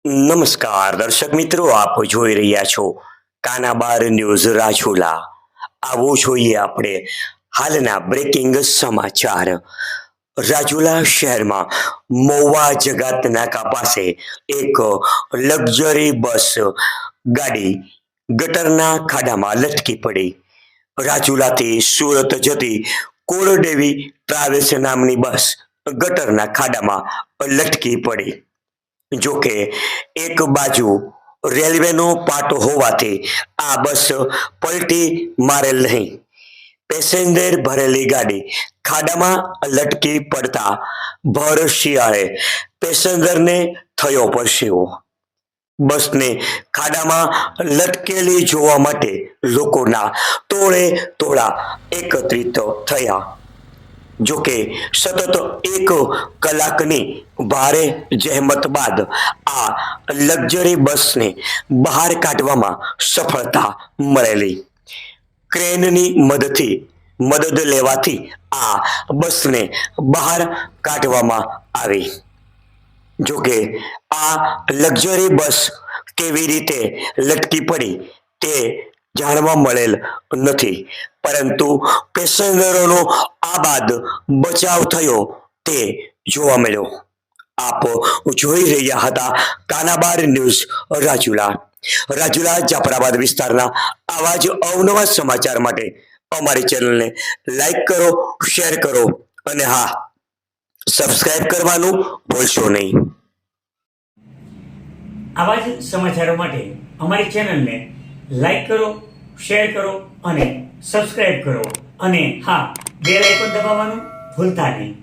નમસ્કાર દર્શક મિત્રો, આપ જોઈ રહ્યા છો કાનાબાર ન્યૂઝ રાજુલા. આવો જોઈએ આપણે હાલના બ્રેકિંગ સમાચાર. રાજુલા શહેરમાં મહુવા જગત નાકા પાસે એક લક્ઝરી બસ ગાડી ગટરના ખાડામાં લટકી પડી. રાજુલાથી સુરત જતી કોળદેવી ટ્રાવેલ્સ નામની બસ ગટરના ખાડામાં લટકી પડી. જોકે એક બાજુ રેલવેનો પાટો હોવાથી આ બસ પલટી મારેલ નહીં. પેસેન્જર ભરેલી ગાડી ખાડામાં લટકી પડતા ભર શિયાળે પેસેન્જરને થયો પરસેવો. બસને ખાડામાં લટકેલી જોવા માટે લોકોના ટોળે ટોળા એકત્રિત થયા. જોકે સતત 1 કલાકની ભારે જહેમત બાદ આ લક્ઝરી બસને બહાર કાઢવામાં સફળતા મળેલી. ક્રેનની મદદ લેવાથી આ બસને બહાર કાઢવામાં આવી. જોકે આ લક્ઝરી બસ કેવી રીતે લટકી પડી તે જાણવા મળેલ નથી, પરંતુ પેસેન્જરોનો આ બાદ બચાવ થયો તે જોવા મળ્યો. આપ જોઈ રહ્યા હતા કાનાબાર ન્યૂઝ રાજુલા જાફરાબાદ વિસ્તારના આવા જ અવનવા સમાચાર માટે અમારી ચેનલને લાઈક કરો, શેર કરો અને હા, સબસ્ક્રાઇબ કરવાનું ભૂલશો નહીં. આવા જ સમાચારો માટે અમારી ચેનલને લાઈક કરો, શેર કરો અને સબસ્ક્રાઇબ કરો અને હા, બેલ આઇકોન દબાવવાનું ભૂલતા નહીં.